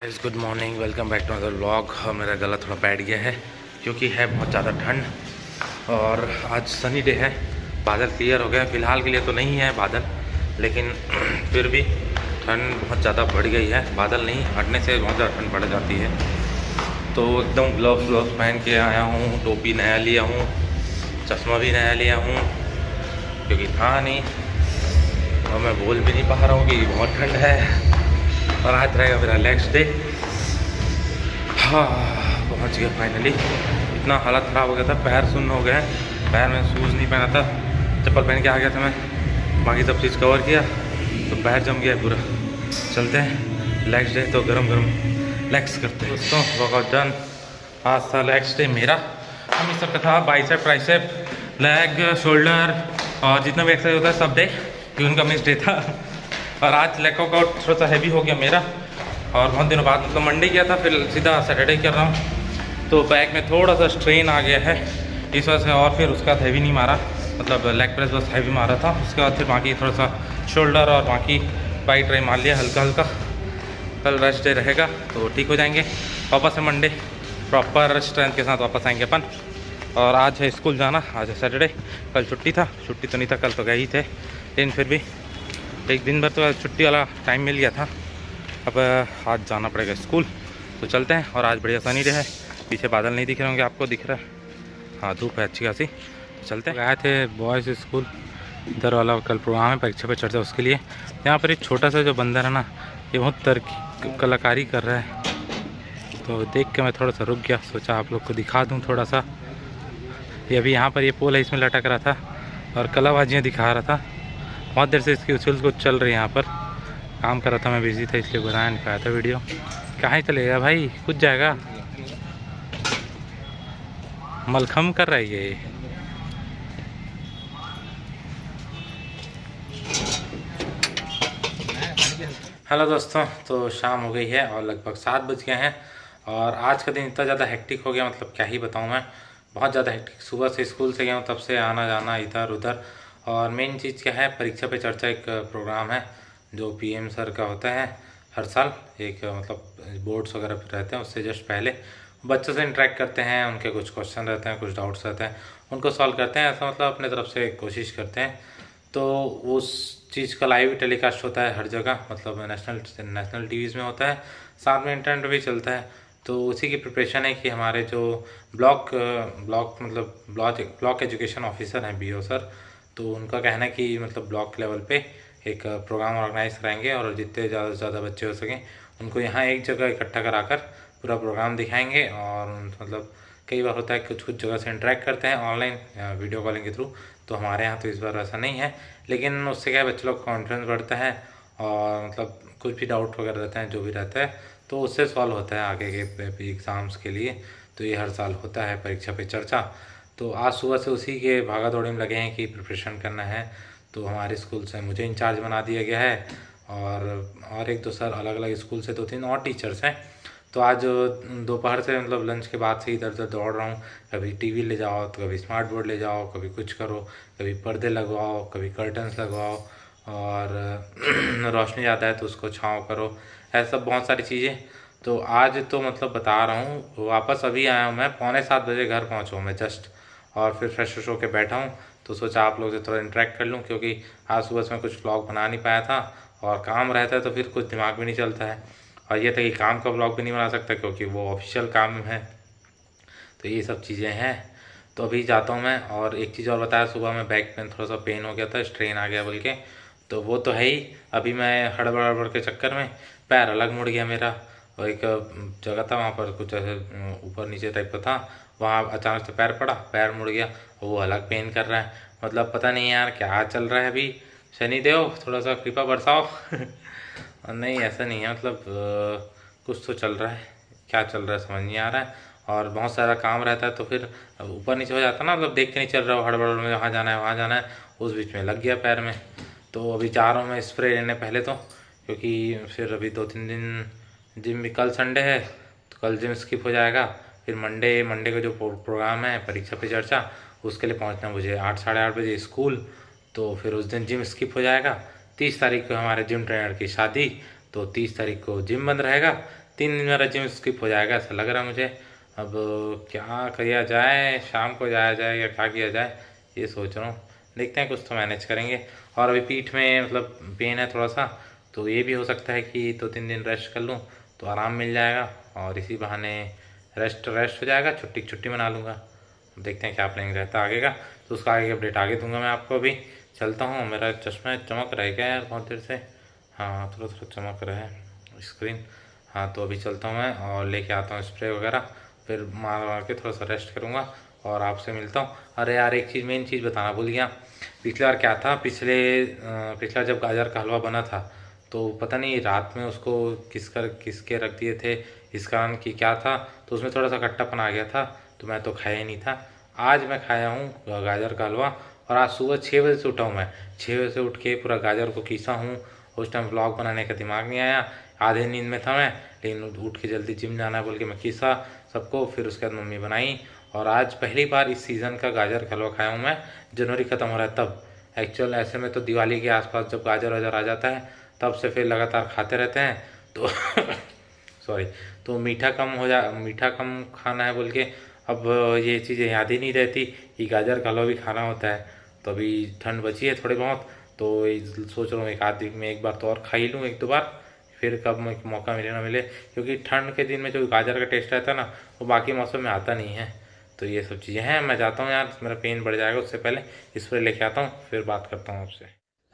Good morning, welcome back to other vlog. मेरा गला थोड़ा बैठ गया है क्योंकि है बहुत ज़्यादा ठंड और आज सनी डे है। बादल क्लियर हो गए, फ़िलहाल के लिए तो नहीं है बादल, लेकिन फिर भी ठंड बहुत ज़्यादा बढ़ गई है। बादल नहीं हटने से बहुत ज़्यादा ठंड बढ़ जाती है। तो एकदम ग्लव्स पहन के आया हूँ, टोपी नया लिया हूँ, चश्मा भी नया लिया हूँ क्योंकि था नहीं और मैं बोल भी नहीं पा रहा हूँ कि बहुत ठंड है। और आज रहेगा मेरा नेक्स्ट डे। हाँ, पहुँच गया फाइनली। इतना हालत ख़राब हो गया था, पैर सुन्न हो गए, पैर में शूज़ नहीं पहना था, चप्पल पहन के आ गया था मैं, बाकी सब चीज़ कवर किया तो पैर जम गया पूरा। चलते हैं नेक्स्ट डे, तो गरम लेग्स करते हैं दोस्तों। Workout done. आज था नेक्स्ट डे मेरा। हम इस सबका था बाइसेप, ट्राइसेप, लेग, शोल्डर और जितना भी एक्सरसाइज होता है सब डे, क्योंकि उनका मिस डे था। और आज लेग वर्कआउट थोड़ा सा हैवी हो गया मेरा, और बहुत दिनों बाद, मतलब मंडे किया था, फिर सीधा सैटरडे कर रहा हूँ, तो बैक में थोड़ा सा स्ट्रेन आ गया है इस वजह से। और फिर उसके बाद हैवी नहीं मारा, मतलब लेग प्रेस बस हैवी मारा था। उसके बाद फिर बाकी थोड़ा सा शोल्डर और बाकी बाई ट्राई मार लिया हल्का हल्का। कल रेस्ट डे रहेगा तो ठीक हो जाएंगे, वापस से मंडे प्रॉपर स्ट्रेंथ के साथ वापस आएंगे अपन। और आज है स्कूल जाना, आज है सैटरडे, कल छुट्टी था, छुट्टी तो नहीं था, कल तो गए ही थे, लेकिन फिर भी एक दिन भर तो छुट्टी वाला टाइम मिल गया था। अब आज जाना पड़ेगा स्कूल, तो चलते हैं। और आज बढ़िया सनी डे है, पीछे बादल नहीं दिख रहे होंगे आपको, दिख रहा है, हाँ धूप है अच्छी खासी। तो चलते हैं। गए थे बॉयज़ स्कूल, इधर वाला कल प्रोग्राम है परीक्षा पे चर्चा, उसके लिए। यहाँ पर एक छोटा सा जो बंदर है ना, ये बहुत कलाकारी कर रहा है, तो देख के मैं थोड़ा सा रुक गया, सोचा आप लोग को दिखा दूँ थोड़ा सा। ये अभी यहाँ पर ये पोल है, इसमें लटक रहा था और कलाबाजियाँ दिखा रहा था। बहुत देर से इसकी उछल कुछ चल रही है, यहाँ पर काम कर रहा था, मैं बिजी था इसलिए बना नहीं पाया था वीडियो। कहाँ ही चलेगा भाई, कुछ जाएगा, मलखम कर रहा है ये। हेलो दोस्तों, तो शाम हो गई है और लगभग 7 बज गए हैं। और आज का दिन इतना ज़्यादा हेक्टिक हो गया, मतलब क्या ही बताऊँ मैं, बहुत ज़्यादा हेक्टिक। सुबह से स्कूल से गया हूँ, तब से आना जाना इधर उधर। और मेन चीज़ क्या है, परीक्षा पे चर्चा एक प्रोग्राम है जो पीएम सर का होता है हर साल। एक मतलब बोर्ड्स वगैरह पे रहते हैं, उससे जस्ट पहले बच्चों से इंटरेक्ट करते हैं, उनके कुछ क्वेश्चन रहते हैं, कुछ डाउट्स रहते हैं, उनको सॉल्व करते हैं, ऐसा मतलब अपने तरफ से कोशिश करते हैं। तो उस चीज़ का लाइव टेलीकास्ट होता है हर जगह, मतलब नेशनल टीवीज़ में होता है, साथ में इंटरनेट भी चलता है। तो उसी की प्रिपरेशन है कि हमारे जो ब्लॉक एजुकेशन ऑफिसर हैं, बीओ सर, तो उनका कहना है कि मतलब ब्लॉक लेवल पे एक प्रोग्राम ऑर्गेनाइज करेंगे और जितने ज़्यादा से ज़्यादा बच्चे हो सकें उनको यहाँ एक जगह इकट्ठा कराकर पूरा प्रोग्राम दिखाएंगे। और मतलब कई बार होता है कुछ जगह से इंटरेक्ट करते हैं ऑनलाइन वीडियो कॉलिंग के थ्रू, तो हमारे यहाँ तो इस बार ऐसा नहीं है, लेकिन उससे क्या है, बच्चे लोग कॉन्फिडेंस बढ़ता है और मतलब कुछ भी डाउट वगैरह रहते हैं, जो भी रहता है तो उससे सॉल्व होता है आगे के एग्ज़ाम्स के लिए। तो ये हर साल होता है परीक्षा पे चर्चा। तो आज सुबह से उसी के भागा दौड़ी में लगे हैं कि प्रिपरेशन करना है। तो हमारे स्कूल से मुझे इंचार्ज बना दिया गया है, और एक दो सर अलग अलग स्कूल से 2-3 और टीचर्स हैं। तो आज दोपहर से मतलब लंच के बाद से इधर उधर दौड़ रहा हूँ, कभी टीवी ले जाओ तो कभी स्मार्ट बोर्ड ले जाओ, कभी कुछ करो, कभी पर्दे लगवाओ, कभी कर्टन्स लगवाओ, और रोशनी ज़्यादा है तो उसको छाँव करो, ऐसा बहुत सारी चीज़ें। तो आज तो मतलब बता रहा हूँ, वापस अभी आया हूँ मैं, 6:45 बजे घर पहुँचा हूँ मैं जस्ट, और फिर फ्रेश हो के बैठा हूँ। तो सोचा आप लोग से थोड़ा इंटरेक्ट कर लूँ, क्योंकि आज सुबह से मैं कुछ व्लॉग बना नहीं पाया था, और काम रहता है तो फिर कुछ दिमाग भी नहीं चलता है। और ये था कि काम का व्लॉग भी नहीं बना सकता क्योंकि वो ऑफिशियल काम है। तो ये सब चीज़ें हैं। तो अभी जाता हूँ मैं। और एक चीज़ और बताया, सुबह में बैक में थोड़ा सा पेन हो गया था, स्ट्रेन आ गया बोल के, तो वो तो है ही। अभी मैं हड़बड़ के चक्कर में पैर अलग मुड़ गया मेरा, और एक जगह था वहाँ पर कुछ ऐसे ऊपर नीचे टाइप का था, वहाँ अचानक से पैर पड़ा, पैर मुड़ गया, वो अलग पेन कर रहा है। मतलब पता नहीं यार क्या चल रहा है अभी, शनिदेव थोड़ा सा कृपा बरसाओ। नहीं ऐसा नहीं है, मतलब कुछ तो चल रहा है, क्या चल रहा है समझ नहीं आ रहा है। और बहुत सारा काम रहता है तो फिर ऊपर नीचे हो जाता है ना, मतलब देख के नहीं चल रहा हो, हड़बड़ में वहाँ जाना है वहाँ जाना है, उस बीच में लग गया पैर में। तो अभी जा रहा हूँ मैं स्प्रे लेने पहले तो, क्योंकि फिर अभी 2-3 दिन जिम भी, कल संडे है तो कल जिम स्किप हो जाएगा। फिर मंडे का जो प्रोग्राम है परीक्षा पे चर्चा, उसके लिए पहुँचना मुझे 8-8:30 बजे स्कूल, तो फिर उस दिन जिम स्किप हो जाएगा। 30 तारीख को हमारे जिम ट्रेनर की शादी, तो 30 तारीख को जिम बंद रहेगा, 3 दिन मेरा जिम स्किप हो जाएगा ऐसा लग रहा है मुझे। अब क्या किया जाए, शाम को जाया जाए या क्या किया जाए ये सोच रहा हूँ। देखते हैं, कुछ तो मैनेज करेंगे। और अभी पीठ में मतलब पेन है थोड़ा सा, तो ये भी हो सकता है कि 2-3 दिन रेस्ट कर लूँ तो आराम मिल जाएगा और इसी बहाने रेस्ट हो जाएगा, छुट्टी की छुट्टी मना लूँगा। देखते हैं क्या प्लानिंग रहता है आगे का, तो उसका आगे की अपडेट आगे दूंगा मैं आपको। अभी चलता हूँ, मेरा चश्मा चमक रहा है क्या यार बहुत देर से? हाँ, थोड़ा थोड़ा चमक रहा है स्क्रीन। हाँ, तो अभी चलता हूँ मैं और लेके आता हूँ स्प्रे वगैरह, फिर मार मार के थोड़ा सा रेस्ट करूँगा और आपसे मिलता हूँ। अरे यार, एक चीज़, मेन चीज़ बताना भूल गया। पिछली बार क्या था, पिछला जब गाजर का हलवा बना था तो पता नहीं रात में उसको किसके रख दिए थे, इस कारण कि क्या था, तो उसमें थोड़ा सा खट्टापन आ गया था, तो मैं तो खाया ही नहीं था। आज मैं खाया हूँ गाजर का हलवा, और आज सुबह 6 बजे से उठा हूँ मैं। 6 बजे से उठ के पूरा गाजर को पीसा हूँ। उस टाइम व्लॉग बनाने का दिमाग नहीं आया, आधे नींद में था मैं, लेकिन उठ के जल्दी जिम जाना है बोल के मैं पीसा सबको, फिर उसके बाद मम्मी बनाई। और आज पहली बार इस सीज़न का गाजर का हलवा खाया हूँ मैं, जनवरी ख़त्म हो रहा है तब। एक्चुअल ऐसे में तो दिवाली के आसपास जब गाजर वाजर आ जाता है तब से फिर लगातार खाते रहते हैं तो सॉरी, तो मीठा कम खाना है बोल के अब ये चीज़ें याद ही नहीं रहती कि गाजर का हलवा भी खाना होता है। तो अभी ठंड बची है थोड़ी बहुत, तो सोच रहा हूँ एक आध वीक में एक बार तो और खा ही लूँ, 1-2 बार, फिर कब मौका मिले ना मिले, क्योंकि ठंड के दिन में जो गाजर का टेस्ट रहता है ना वो बाकी मौसम में आता नहीं है। तो ये सब चीज़ें हैं। मैं जाता हूँ यार, मेरा पेन बढ़ जाएगा, उससे पहले स्प्रे लेके आता हूँ, फिर बात करता हूँ आपसे।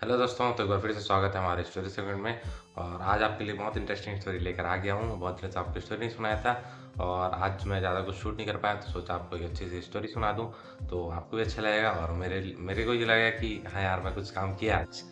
हेलो दोस्तों, तो एक बार फिर से स्वागत है हमारे स्टोरी सेगमेंट में। और आज आपके लिए बहुत इंटरेस्टिंग स्टोरी लेकर आ गया हूँ। बहुत दिन से आपको स्टोरी नहीं सुनाया था और आज मैं ज़्यादा कुछ शूट नहीं कर पाया, तो सोचा आपको एक अच्छी सी स्टोरी सुना दूँ तो आपको भी अच्छा लगेगा और मेरे को ये लगेगा कि हाँ यार, मैं कुछ काम किया आज।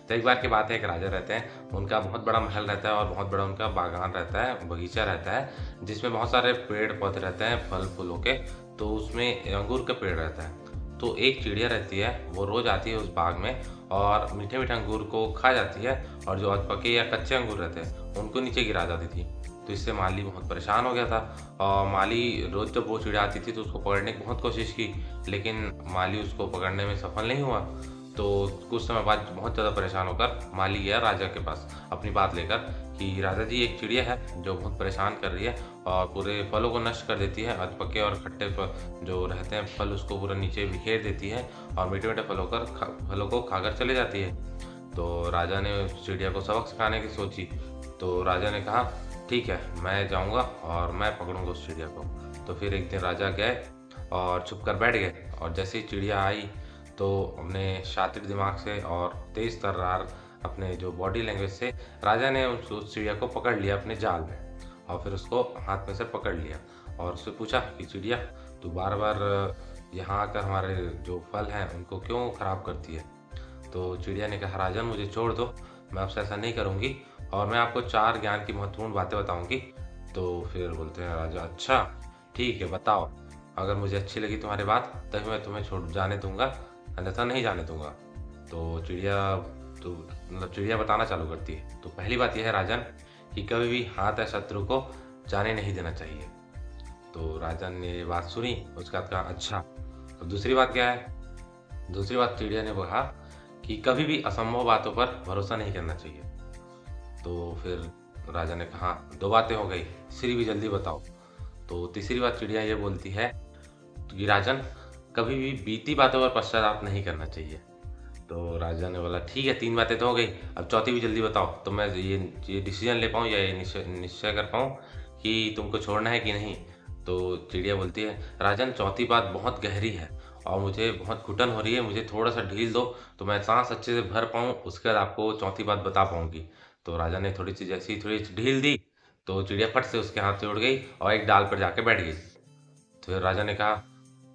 तो एक बार की बात है, एक राजा रहते हैं, उनका बहुत बड़ा महल रहता है और बहुत बड़ा उनका बागान रहता है, बगीचा रहता है, जिसमें बहुत सारे पेड़ पौधे रहते हैं फल फूलों के। तो उसमें अंगूर का पेड़ रहता है। तो एक चिड़िया रहती है, वो रोज़ आती है उस बाग में और मीठे मीठे अंगूर को खा जाती है, और जो पके या कच्चे अंगूर रहते हैं उनको नीचे गिरा देती थी। तो इससे माली बहुत परेशान हो गया था, और माली रोज़ जब वो चिड़िया आती थी तो उसको पकड़ने की बहुत कोशिश की, लेकिन माली उसको पकड़ने में सफल नहीं हुआ। तो कुछ समय बाद बहुत ज़्यादा परेशान होकर माली गया राजा के पास अपनी बात लेकर कि राजा जी, एक चिड़िया है जो बहुत परेशान कर रही है और पूरे फलों को नष्ट कर देती है, अधपके और खट्टे जो रहते हैं फल उसको पूरा नीचे बिखेर देती है और मीठे मीठे फलों को खाकर चले जाती है। तो राजा ने उस चिड़िया को सबक सिखाने की सोची। तो राजा ने कहा, ठीक है, मैं जाऊंगा और मैं पकड़ूंगा उस चिड़िया को। तो फिर एक दिन राजा गए और छुप कर बैठ गए, और जैसे ही चिड़िया आई तो अपने शातिर दिमाग से और तेज तर्रार अपने जो बॉडी लैंग्वेज से राजा ने उस चिड़िया को पकड़ लिया अपने जाल में, और फिर उसको हाथ में से पकड़ लिया और उससे पूछा कि चिड़िया, तू बार बार यहाँ आकर हमारे जो फल हैं उनको क्यों ख़राब करती है? तो चिड़िया ने कहा, राजन मुझे छोड़ दो, मैं आपसे ऐसा नहीं करूँगी और मैं आपको 4 ज्ञान की महत्वपूर्ण बातें बताऊँगी। तो फिर बोलते हैं राजा, अच्छा ठीक है, बताओ, अगर मुझे अच्छी लगी तुम्हारी बात तभी मैं तुम्हें छोड़ जाने दूंगा, अन्यथा नहीं जाने दूंगा। तो चिड़िया बताना चालू करती है। तो पहली बात यह है राजन, कि कभी भी हाथ या शत्रु को जाने नहीं देना चाहिए। तो राजन ने ये बात सुनी, उसके बाद कहा, अच्छा, तो दूसरी बात क्या है? दूसरी बात चिड़िया ने कहा कि कभी भी असंभव बातों पर भरोसा नहीं करना चाहिए। तो फिर राजा ने कहा, 2 बातें हो गई, तीसरी भी जल्दी बताओ। तो तीसरी बात चिड़िया ये बोलती है कि राजन, कभी भी बीती बातों पर पश्चाताप नहीं करना चाहिए। तो राजा ने बोला, ठीक है, 3 बातें तो हो गई, अब चौथी भी जल्दी बताओ, तो मैं ये डिसीजन ले पाऊँ या ये निश्चय कर पाऊँ कि तुमको छोड़ना है कि नहीं। तो चिड़िया बोलती है, राजन, चौथी बात बहुत गहरी है और मुझे बहुत घुटन हो रही है, मुझे थोड़ा सा ढील दो तो मैं सांस अच्छे से भर पाऊँ, उसके बाद आपको चौथी बात बता पाऊँगी। तो राजा ने थोड़ी सी ढील दी तो चिड़िया फट से उसके हाथ से उड़ गई और एक डाल पर जाके बैठ गई। तो फिर राजा ने कहा,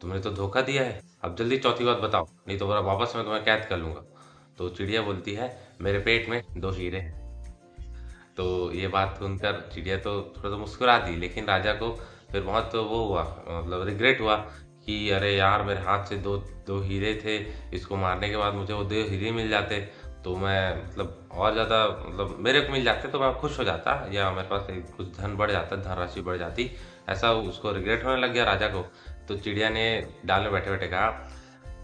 तुमने तो धोखा दिया है, अब जल्दी चौथी बात बताओ, नहीं तो वापस मैं तुम्हें कैद कर लूँगा। तो चिड़िया बोलती है, मेरे पेट में 2 हीरे हैं। तो ये बात सुनकर चिड़िया तो थोड़ा तो मुस्कुरा दी, लेकिन राजा को फिर बहुत तो वो हुआ, मतलब रिग्रेट हुआ कि अरे यार, मेरे हाथ से दो हीरे थे, इसको मारने के बाद मुझे वो 2 हीरे मिल जाते तो मैं मतलब और ज़्यादा मतलब मेरे को मिल जाते तो मैं खुश हो जाता, या मेरे पास कुछ धन बढ़ जाता, धनराशि बढ़ जाती। ऐसा उसको रिग्रेट होने लग गया राजा को। तो चिड़िया ने डाल में बैठे बैठे कहा,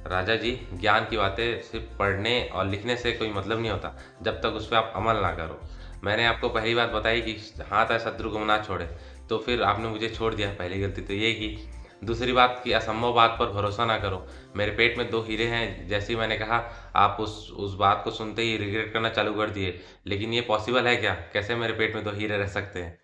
राजा जी, ज्ञान की बातें सिर्फ पढ़ने और लिखने से कोई मतलब नहीं होता जब तक उस पर आप अमल ना करो। मैंने आपको पहली बात बताई कि हाथ है शत्रु को ना छोड़े, तो फिर आपने मुझे छोड़ दिया, पहली गलती तो ये की। दूसरी बात कि असंभव बात पर भरोसा ना करो। मेरे पेट में 2 हीरे हैं, जैसे ही मैंने कहा आप उस बात को सुनते ही रिग्रेट करना चालू कर दिए। लेकिन ये पॉसिबल है क्या? कैसे मेरे पेट में 2 हीरे रह सकते हैं?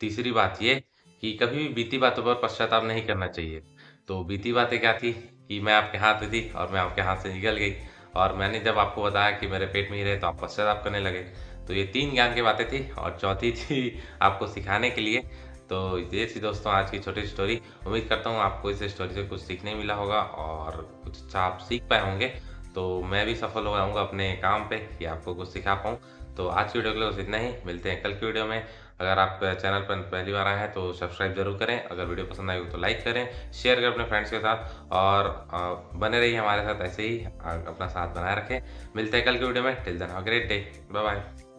तीसरी बात ये कि कभी भी बीती बातों पर पश्चाताप नहीं करना चाहिए। तो बीती बातें क्या थी कि मैं आपके हाथ में थी और मैं आपके हाथ से निकल गई, और मैंने जब आपको बताया कि मेरे पेट में ही रहे तो आप पश्चाताप करने लगे। तो ये 3 ज्ञान की बातें थी, और चौथी थी आपको सिखाने के लिए। तो ये थी दोस्तों आज की छोटी स्टोरी। उम्मीद करता हूँ आपको इस स्टोरी से कुछ सीखने मिला होगा और कुछ अच्छा आप सीख पाए होंगे। तो मैं भी सफल हो जाऊँगा अपने काम पे कि आपको कुछ सिखा पाऊँ। तो आज की वीडियो के लिए बस इतना ही, मिलते हैं कल की वीडियो में। अगर आप चैनल पर पहली बार आए हैं तो सब्सक्राइब जरूर करें, अगर वीडियो पसंद आई हो तो लाइक करें, शेयर करें अपने फ्रेंड्स के साथ, और बने रहिए हमारे साथ ऐसे ही, अपना साथ बनाए रखें। मिलते हैं कल की वीडियो में। Till then have a great day, bye bye.